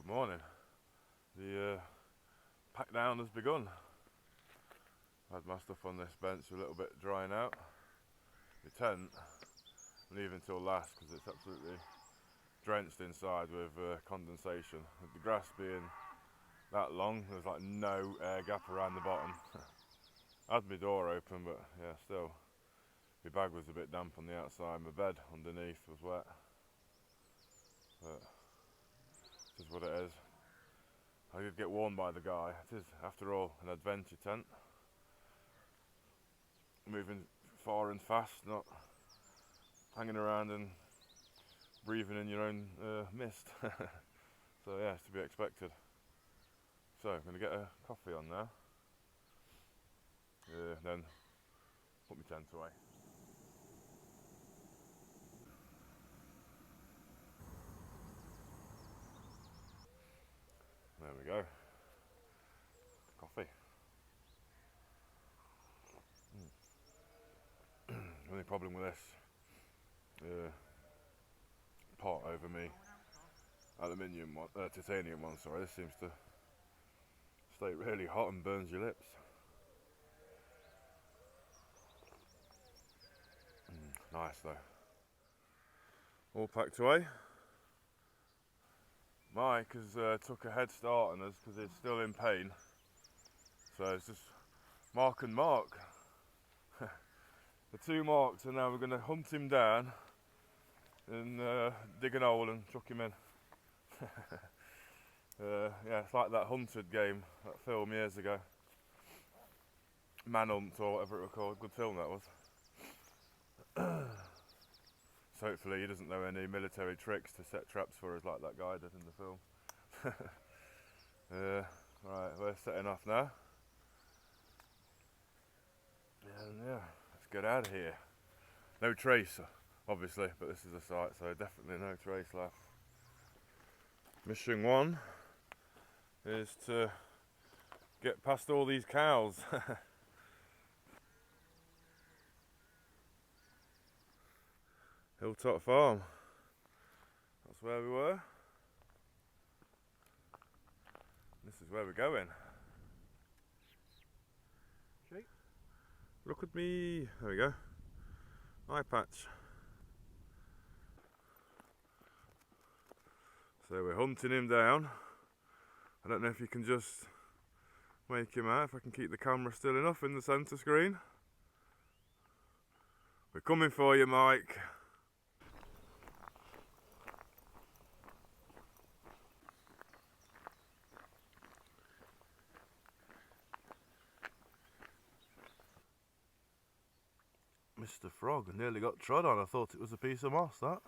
Morning. The pack down has begun. I had my stuff on this bench a little bit drying out. The tent I'm leaving till last because it's absolutely drenched inside with condensation. With the grass being that long, there's like no air gap around the bottom. I had my door open, but yeah, still. My bag was a bit damp on the outside. My bed underneath was wet. But this is what it is. I did get warned by the guy. It is, after all, an adventure tent. Moving far and fast, not hanging around and breathing in your own mist. So yeah, it's to be expected. So I'm going to get a coffee on now. Then put my tent away. There we go. Coffee. Only problem with this pot over me aluminium one, titanium one, sorry, this seems to stay really hot and burns your lips. Nice though. All packed away. Mike has took a head start on us because he's still in pain. So it's just Mark and Mark. The two marks, and now we're going to hunt him down and dig an hole and chuck him in. Yeah, it's like that Hunted game, that film years ago. Manhunt or whatever it was called. Good film that was. So hopefully he doesn't know any military tricks to set traps for us like that guy did in the film. Right, we're setting off now. And yeah, let's get out of here. No trace, obviously, but this is a site, so definitely no trace left. Mission 1 is to get past all these cows. Hilltop Farm. That's where we were. This is where we're going. Sheep. Look at me. There we go. Eye patch. So we're hunting him down. I don't know if you can just make him out, if I can keep the camera still enough in the centre screen. We're coming for you, Mike. Mr. Frog nearly got trod on. I thought it was a piece of moss, that.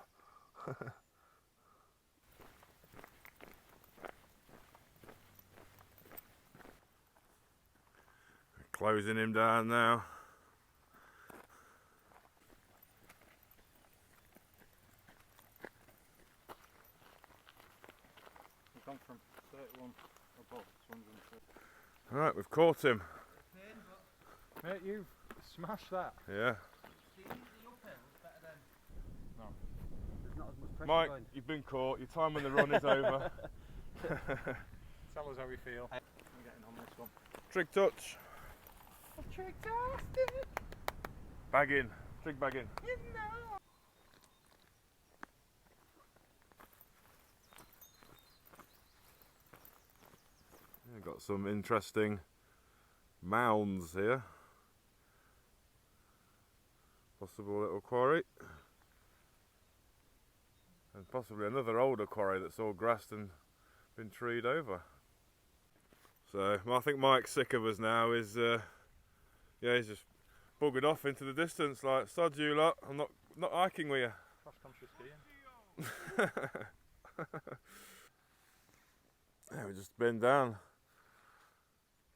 Closing him down now. We've gone from 31 above to 130. Alright, we've caught him. Mate, you've smashed that. Yeah. No. There's not as much pressure Mike, going. you've been caught. Your time on the run is over. Tell us how we feel. I'm getting on this one. Trig touch. Trick tested. Bag in. Trig bag in. You know. We've got some interesting mounds here. Possible little quarry. And possibly another older quarry that's all grassed and been treed over. So I think Mike's sick of us now. Yeah, he's just buggered off into the distance like, sod you lot, I'm not hiking with you. Cross country skiing. Yeah, we just been down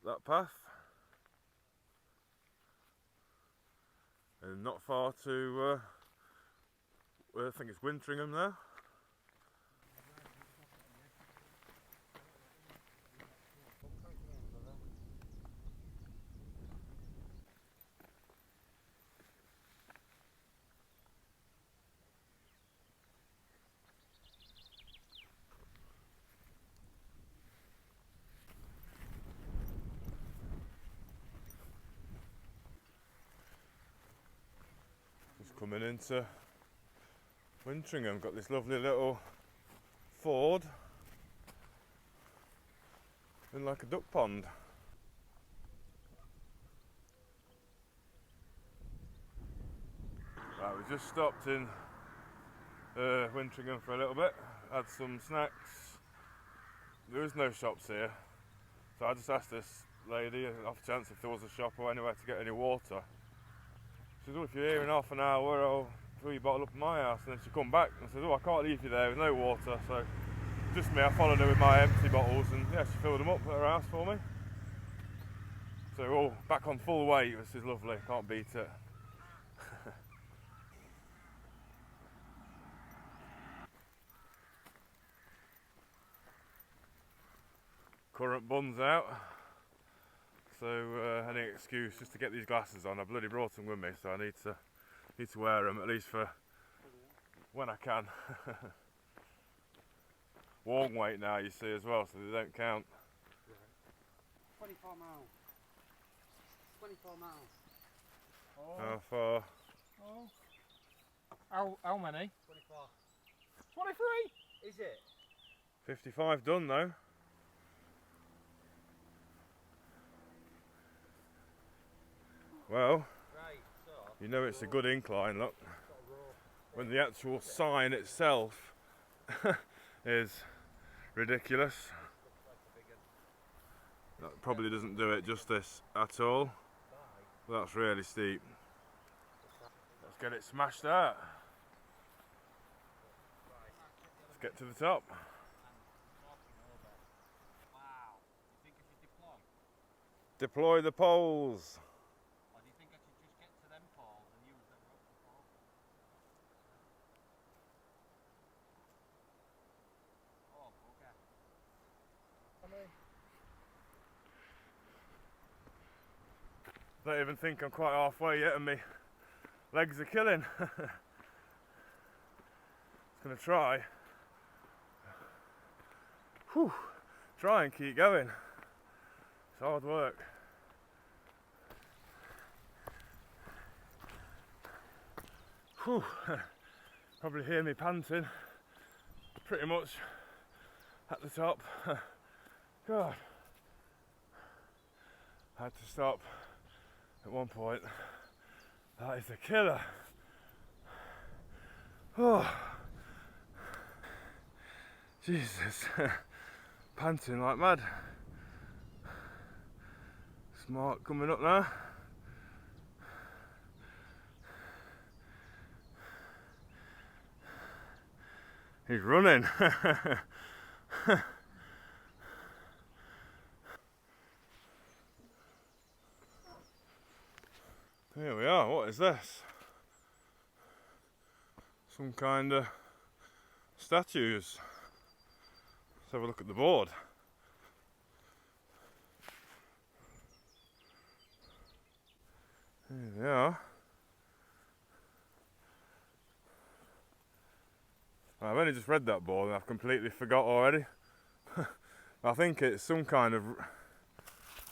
that path. And not far to, I think it's Wintringham now. coming into Wintringham. Got this lovely little ford in like a duck pond. Right, we just stopped in Wintringham for a little bit, had some snacks. There is no shops here, so I just asked this lady off chance if there was a shop or anywhere to get any water. She said, oh, if you're here in half an hour, I'll fill your bottle up at my house. And then she come back and said, oh, I can't leave you there with no water. So just me, I followed her with my empty bottles, and yeah, she filled them up at her house for me. So we're all back on full weight, which is lovely, can't beat it. Current bun's out, so any excuse just to get these glasses on. I bloody brought them with me, so I need to wear them at least for when I can. Warm weight now, you see, as well, so they don't count. 24 miles. 24 miles. Oh. How far? Oh. How many? 24. 23? Is it? 55 done though. Well, Right, so. you know it's a good incline, look. When the actual sign itself is ridiculous. That probably doesn't do it justice at all. That's really steep. Let's get it smashed out. Let's get to the top. Wow. Do you think I should deploy? Deploy the poles. Or do you think I should just get to them poles and use them rope to pole? Oh, bugger. Don't even think I'm quite halfway yet and my legs are killing. Just gonna try. Whew. Try and keep going. It's hard work. Whew. Probably hear me panting. Pretty much at the top. God. I had to stop at one point. That is a killer. Oh, Jesus. Panting like mad. Smart coming up now. He's running. Here we are. What is this? Some kind of statues. Let's have a look at the board. Here they are. I've only just read that board and I've completely forgot already. I think it's some kind of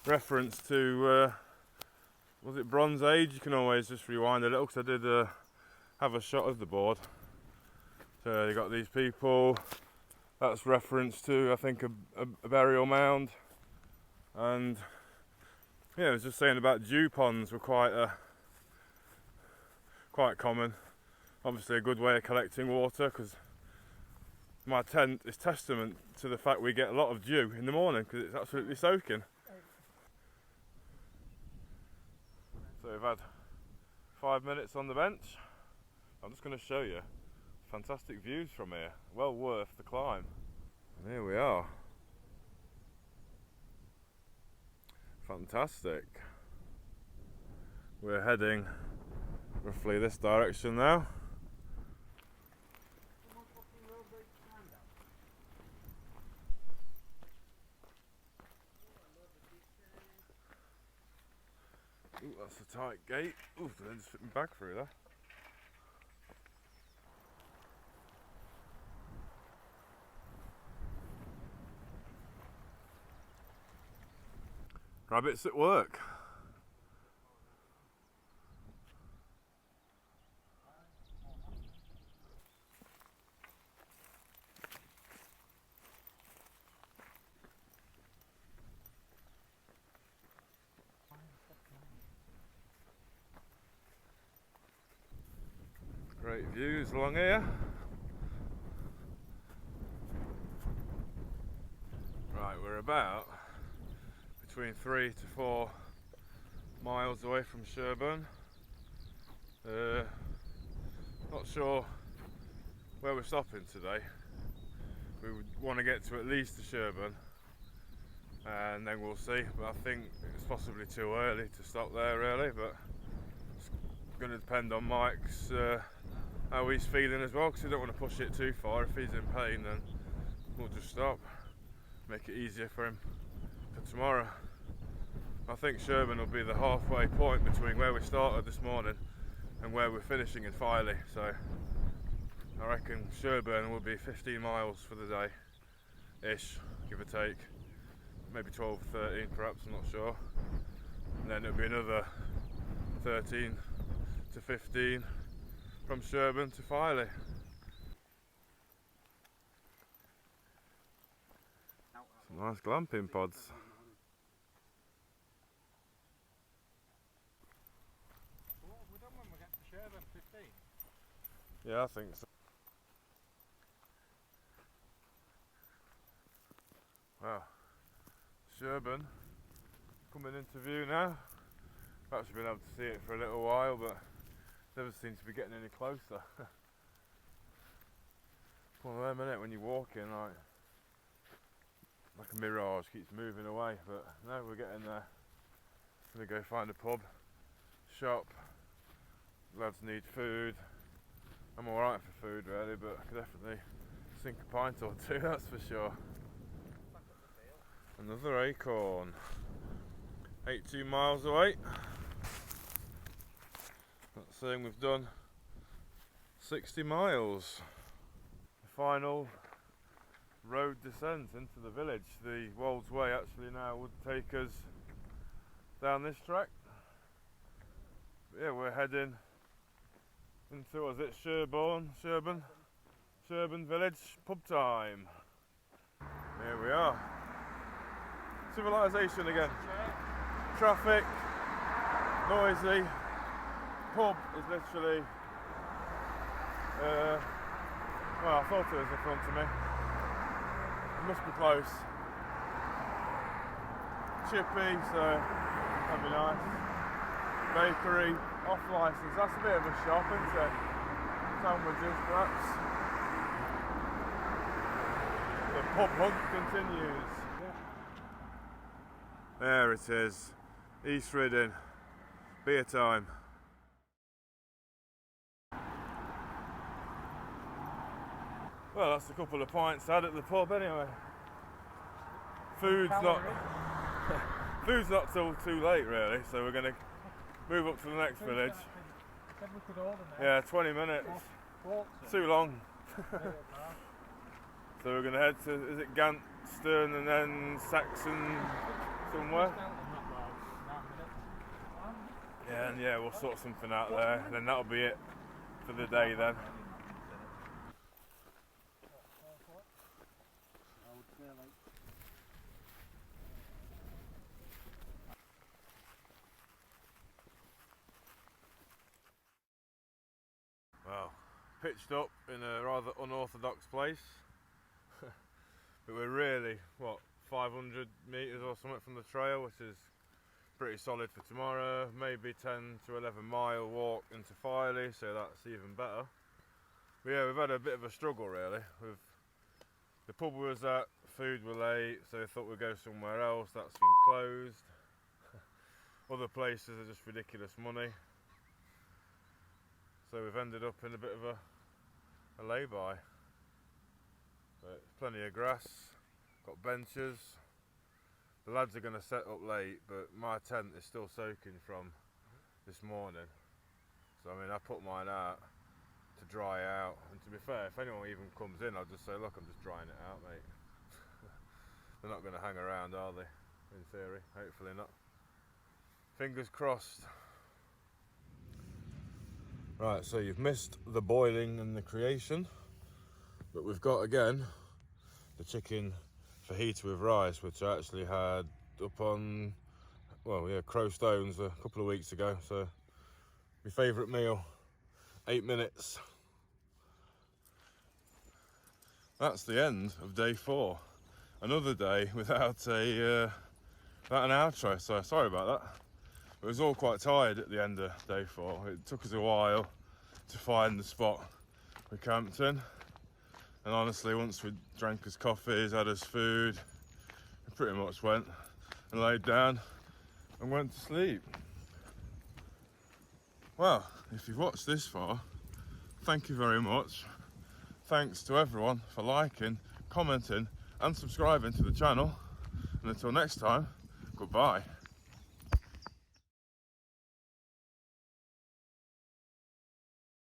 reference to was it Bronze Age? You can always just rewind a little, because I did have a shot of the board. So you got these people. That's reference to, I think, a burial mound. And yeah, I was just saying about dew ponds were quite common. Obviously a good way of collecting water, because my tent is testament to the fact we get a lot of dew in the morning because it's absolutely soaking. So we've had 5 minutes on the bench. I'm just going to show you fantastic views from here. Well worth the climb. And here we are. Fantastic. We're heading roughly this direction now. Ooh, that's a tight gate. Ooh, did I just fit my bag through there? Rabbits at work. Great views along here. Right, we're about between 3 to 4 miles away from Sherburn. Not sure where we're stopping today. We would want to get to at least to Sherburn, and then we'll see. But I think it's possibly too early to stop there really, but it's going to depend on Mike's how he's feeling as well, because we don't want to push it too far. If he's in pain, then we'll just stop, make it easier for him for tomorrow. I think Sherburn will be the halfway point between where we started this morning and where we're finishing in Filey, so I reckon Sherburn will be 15 miles for the day ish, give or take, maybe 12 or 13 perhaps, I'm not sure, and then it'll be another 13 to 15 from Sherburn to Filey. Some nice glamping pods. We're done when we get to Sherburn, 15. Yeah, I think so. Wow, Sherburn coming into view now. I've actually been able to see it for a little while, but never seems to be getting any closer. One of them, innit, when you're walking, like a mirage, keeps moving away, but no, we're getting there. Gonna go find a pub, shop. Lads need food. I'm alright for food really, but I could definitely sink a pint or two, that's for sure. Another acorn. 82 miles away. That's saying we've done 60 miles. The final road descent into the village. The Wolds Way actually now would take us down this track. But yeah, we're heading into, was it Sherburn village pub time. Here we are. Civilization again. Traffic, noisy. Pub is literally, well, I thought it was in front of me. It must be close. Chippy, so that'd be nice. Bakery, off licence. That's a bit of a shop, isn't it? Sandwiches, perhaps. The pub hunt continues. There it is, East Riding, beer time. Well, that's a couple of pints had at the pub anyway. Food's not till too late really, so we're going to move up to the next village. Said we could order now. Yeah, 20 minutes. Walk Too long. So we're going to head to, is it Ganston and then Saxon somewhere? Yeah, and yeah, we'll sort something out there, and then that'll be it for the day then. Well, pitched up in a rather unorthodox place, but we're really, what, 500 metres or something from the trail, which is pretty solid for tomorrow. Maybe 10 to 11 mile walk into Filey, so that's even better. But yeah, we've had a bit of a struggle really. The pub we was at, food were late, so we thought we'd go somewhere else. That's been closed. Other places are just ridiculous money. So we've ended up in a bit of a lay-by. But plenty of grass, got benches. The lads are going to set up late, but my tent is still soaking from this morning. So I mean, I put mine out to dry out. And to be fair, if anyone even comes in, I'll just say, look, I'm just drying it out, mate. They're not going to hang around, are they? In theory, hopefully not. Fingers crossed. Right, so you've missed the boiling and the creation, but we've got again the chicken fajita with rice, which I actually had up on, well, yeah, Crow Stones a couple of weeks ago. So my favourite meal, 8 minutes, that's the end of day 4. Another day without an outro, so sorry about that. It was all quite tired at the end of day 4. It took us a while to find the spot we camped in, and honestly, once we drank us coffees, had us food, we pretty much went and laid down and went to sleep. Well, if you've watched this far, thank you very much. Thanks to everyone for liking, commenting and subscribing to the channel, and until next time, goodbye.